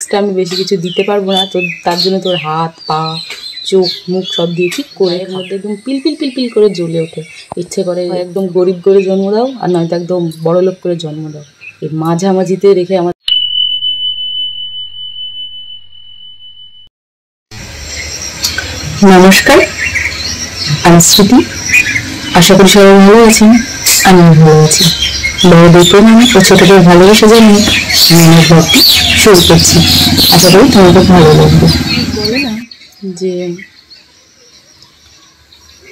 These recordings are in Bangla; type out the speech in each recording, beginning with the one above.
এক্সট্রা আমি বেশি কিছু দিতে পারবো না, তো তার জন্য তোর হাত পা চোখ মুখ সব দিয়ে ঠিক করে এর মধ্যে একদম পিল পিল পিল পিল করে জ্বলে ওঠে। ইচ্ছে করে একদম গরিব করে জন্ম দাও, আর নয়তো একদম বড় লোক করে জন্ম দাও। এই মাঝামাঝিতে রেখে আমার নমস্কার, আমি স্মৃতি। আশা করি সবাই ভালো আছেন, আমি ভালো আছি। বড়দের প্রণাম ও ছোটদের ভালোবাসা জানিয়ে আমি আমার ব্লগটি শুরু করছি। আশা করি তোমাদের ভালো লাগবে। বলে না যে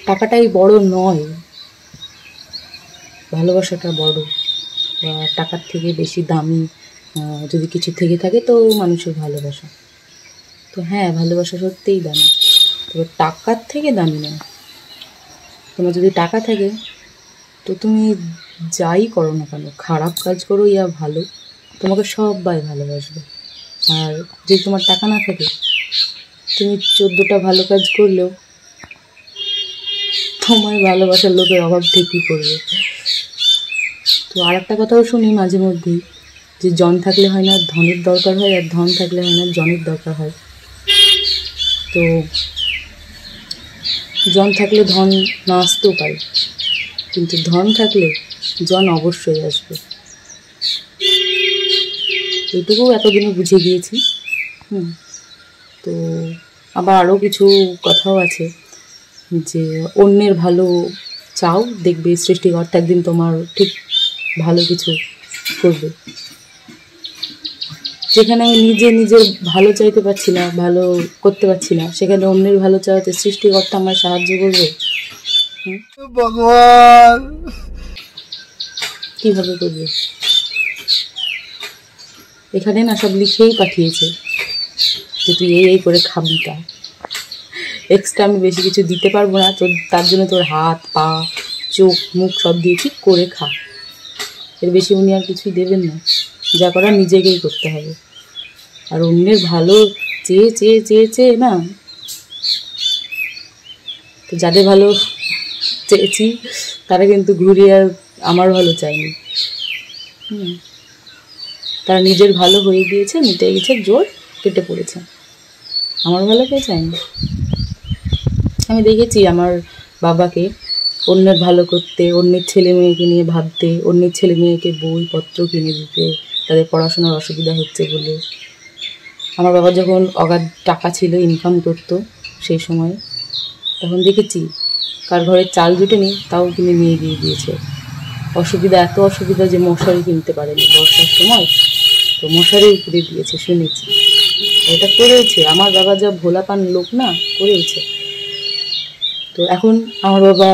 টাকাটাই বড় নয়, ভালোবাসাটা বড়, বা টাকার থেকে বেশি দামি যদি কিছু থেকে থাকে তো মানুষের ভালোবাসা। তো হ্যাঁ, ভালোবাসা সত্যিই দামি, তবে টাকার থেকে দামি নয়। তোমার যদি টাকা থাকে তো তুমি যাই করো না কেন, খারাপ কাজ করো ইয়া ভালো, তোমাকে সবাই ভালোবাসবে। আর যদি তোমার টাকা না থাকে, তুমি 14টা ভালো কাজ করলেও তোমার ভালোবাসার লোকের অভাব ঠিকই করবে। তো আর একটা কথাও শুনি মাঝে মধ্যেই, যে জন থাকলে হয় না ধনের দরকার হয়, আর ধন থাকলে হয় না জনের দরকার হয়। তো জন থাকলে ধন না আসতেও পারে, কিন্তু ধন থাকলে জন অবশ্যই আসবে। এইটুকু এতদিনে বুঝে গিয়েছি। তো আবার আরও কিছু কথাও আছে, যে অন্যের ভালো চাও, দেখবে সৃষ্টিকর্তা একদিন তোমার ঠিক ভালো কিছু করবে। যেখানে আমি নিজের ভালো চাইতে পারছি না, ভালো করতে পারছি না, সেখানে অন্যের ভালো চাইতে সৃষ্টিকর্তা আমার সাহায্য করবে। ভগবান কিভাবে করবে? এখানে না সব লিখেই পাঠিয়েছে যে তুই এই করে খাবি। তা এক্সট্রা আমি বেশি কিছু দিতে পারবো না, তো তার জন্য তোর হাত পা চোখ মুখ সব দিয়ে ঠিক করে খা। এর বেশি উনি আর কিছুই দেবেন না, যা করার নিজেকেই করতে হবে। আর অন্যের ভালো চেয়ে চেয়ে চেয়ে চেয়ে না, তো যাদের ভালো চেয়েছি তারা কিন্তু ঘুরিয়ে আর আমার ভালো চায়নি। তারা নিজের ভালো হয়ে গিয়েছে, মিটে গেছে, জোর কেটে পড়েছে, আমার ভালো কেউ চায়নি। আমি দেখেছি আমার বাবাকে অন্যের ভালো করতে, অন্যের ছেলে মেয়েকে নিয়ে ভাবতে, অন্যের ছেলে মেয়েকে বইপত্র কিনে দিতে, তাদের পড়াশোনার অসুবিধা হচ্ছে বলে। আমার বাবা যখন অগাধ টাকা ছিল, ইনকাম করতো সেই সময়, তখন দেখেছি কার ঘরে চাল জুটেনি তাও কিনে নিয়ে গিয়ে দিয়েছে। অসুবিধা, এত অসুবিধা যে মশারি কিনতে পারেনি বর্ষার সময়, তো মশারি উপরে দিয়েছে শুনেছি। এটা করেছে আমার বাবা, যা ভোলাপান লোক না, করেছে। তো এখন আমার বাবা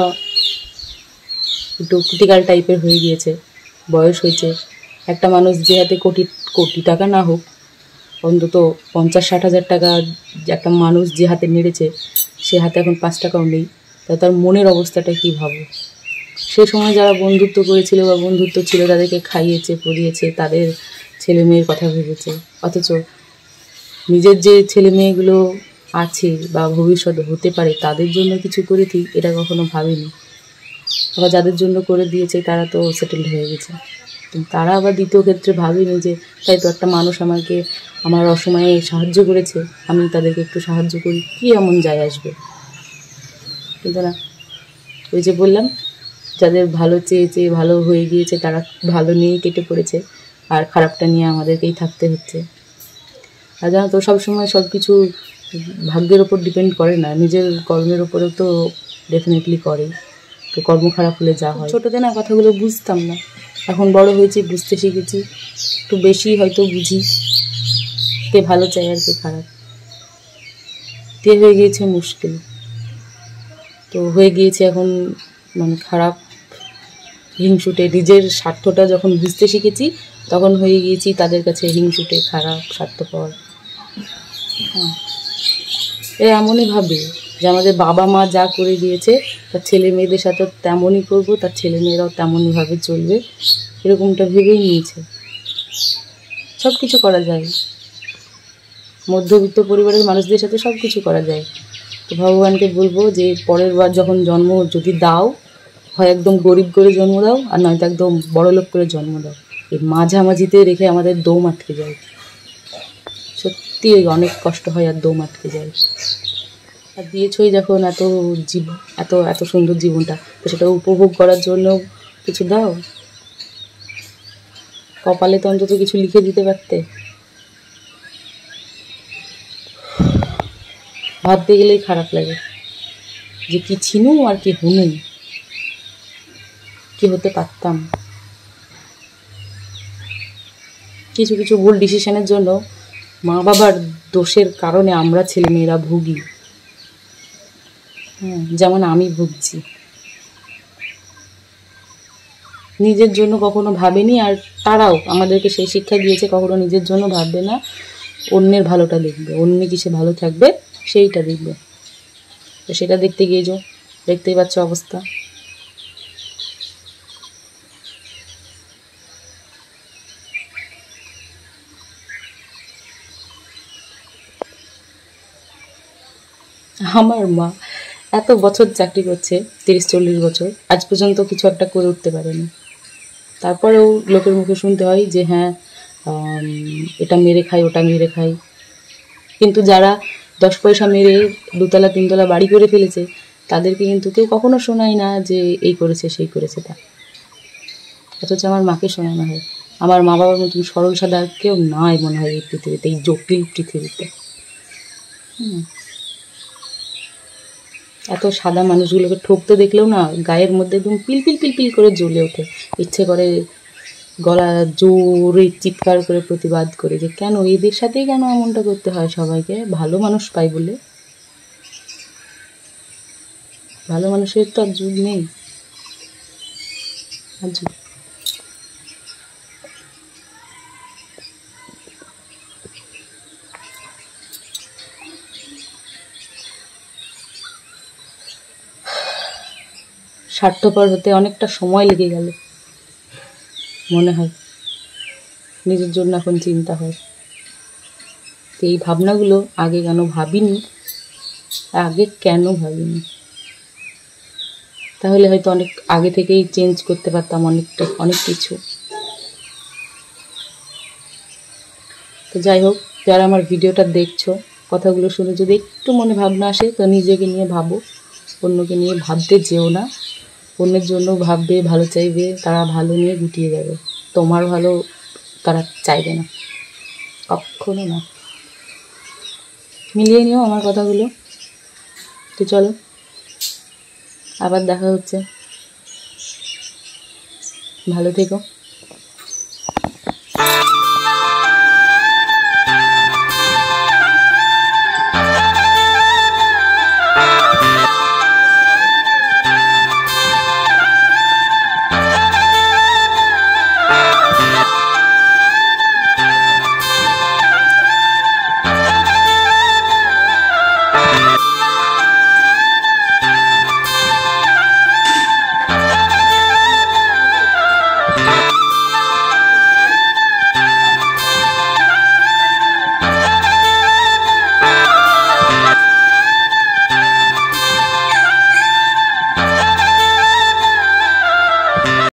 একটু ক্রিটিক্যাল টাইপের হয়ে গিয়েছে, বয়স হয়েছে। একটা মানুষ যে হাতে কোটি কোটি টাকা না হোক, অন্তত 50-60 হাজার টাকা একটা মানুষ যে হাতে মেরেছে, সে হাতে এখন 5 টাকাও নেই। তা তার মনের অবস্থাটা কী ভাবো। সে সময় যারা বন্ধুত্ব করেছিল বা বন্ধুত্ব ছিল, তাদেরকে খাইয়েছে পরিয়েছে, তাদের ছেলে মেয়ের কথা ভেবেছে। অথচ নিজের যে ছেলে মেয়েগুলো আছে বা ভবিষ্যতে হতে পারে, তাদের জন্য কিছু করেছি এটা কখনো ভাবেনি। আবার যাদের জন্য করে দিয়েছে তারা তো সেটেলড হয়ে গেছে, কিন্তু তারা আবার দ্বিতীয় ক্ষেত্রে ভাবেনি যে তাই তো একটা মানুষ আমাকে আমার অসময়ে সাহায্য করেছে, আমি তাদেরকে একটু সাহায্য করি, কী এমন যায় আসবে। কিন্তু না, ওই যে বললাম, যাদের ভালো চেয়ে চেয়ে ভালো হয়ে গিয়েছে তারা ভালো নিয়েই কেটে পড়েছে, আর খারাপটা নিয়ে আমাদেরকেই থাকতে হচ্ছে। আর জানো তো, সবসময় সব কিছু ভাগ্যের ওপর ডিপেন্ড করে না, নিজের কর্মের ওপরেও তো ডেফিনেটলি করে। তো কর্ম খারাপ হলে যা হয়। ছোটোতে না কথাগুলো বুঝতাম না, এখন বড় হয়েছি, বুঝতে শিখেছি, একটু বেশি হয়তো বুঝি কে ভালো চায় আর কে খারাপ। কে হয়ে গিয়েছে মুশকিল, তো হয়ে গিয়েছে এখন মানে খারাপ হিংসুটে। নিজের স্বার্থটা যখন বুঝতে শিখেছি, তখন হয়ে গিয়েছি তাদের কাছে হিংসুটে, খারাপ, স্বার্থপর। এ এমনই ভাবে যে আমাদের বাবা মা যা করে দিয়েছে তার ছেলে মেয়েদের সাথে তেমনই করবো, তার ছেলে মেয়েরাও তেমনইভাবে চলবে, এরকমটা ভেবেই নিয়েছে। সব কিছু করা যায়, মধ্যবিত্ত পরিবারের মানুষদের সাথে সব কিছু করা যায়। তো ভগবানকে বলবো যে পরের বার যখন জন্ম যদি দাও, হয় একদম গরিব করে জন্ম দাও, আর নয়তো একদম বড়লোক করে জন্ম দাও। এই মাঝামাঝিতে রেখে আমাদের দম আটকে যায়। সত্যি সত্যি ওই অনেক কষ্ট হয় আর দম আটকে যায়। আর দিয়েছই যখন এত এত এত সুন্দর জীবনটা, তো সেটা উপভোগ করার জন্য কিছু দাও। কপালে তো অন্তত কিছু লিখে দিতে পারতে। ভাবতে গেলেই খারাপ লাগে যে কি ছিনু আর কি হুনু, কি হতে পারতাম। কিছু কিছু ভুল ডিসিশনের জন্য মা বাবার দোষের কারণে আমরা ছেলেমেয়েরা ভুগি। যেমন আমি ভুগছি। নিজের জন্য কখনো ভাবেনি, আর তারাও আমাদেরকে সেই শিক্ষা দিয়েছে কখনো নিজের জন্য ভাববে না, অন্যের ভালোটা দেখবে, অন্য কিসে ভালো থাকবে সেইটা দেখবে। তো সেটা দেখতে গিয়ে দেখতেই পাচ্ছ অবস্থা। আমার মা এত বছর চাকরি করছে, 30-40 বছর, আজ পর্যন্ত কিছু একটা করে উঠতে পারেনি। তারপরেও লোকের মুখে শুনতে হয় যে হ্যাঁ এটা মেরে খাই, ওটা মেরে খাই। কিন্তু যারা 10 পয়সা মেরে 2তলা 3তলা বাড়ি করে ফেলেছে, তাদেরকে কিন্তু কেউ কখনো শোনায় না যে এই করেছে সেই করেছে তা। অথচ আমার মাকে শোনানো হয়। আমার মা বাবার মতন সরল সাদা কেউ নাই মনে হয় এই পৃথিবীতে, এই জটিল পৃথিবীতে। এত সাদা মানুষগুলোকে ঠকতে দেখলেও না গায়ের মধ্যে একদম পিলপিল পিলপিল করে জ্বলে ওঠে। ইচ্ছে করে গলা জোরে চিৎকার করে প্রতিবাদ করে যে কেন এদের সাথেই কেন এমনটা করতে হয় সবাইকে, ভালো মানুষ পাই বলে। ভালো মানুষের তো আর যুগ নেই। স্বার্থপর হতে অনেকটা সময় লেগে গেল মনে হয়। নিজের জন্য এখন চিন্তা হয় তো এই ভাবনাগুলো আগে কেন ভাবিনি, তাহলে হয়তো অনেক আগে থেকেই চেঞ্জ করতে পারতাম অনেক কিছু। তো যাই হোক, যারা আমার ভিডিওটা দেখছো, কথাগুলো শুনে যদি একটু মনে ভাবনা আসে তো নিজেকে নিয়ে ভাবো, অন্যকে নিয়ে ভাবতে যেও না। অন্যের জন্য ভাববে, ভালো চাইবে, তারা ভালো নিয়ে গুটিয়ে যাবে। তোমার ভালো তারা চাইবে না, কখনো না। মিলিয়ে নিও আমার কথাগুলো। তো চলো, আবার দেখা হচ্ছে। ভালো থেকো।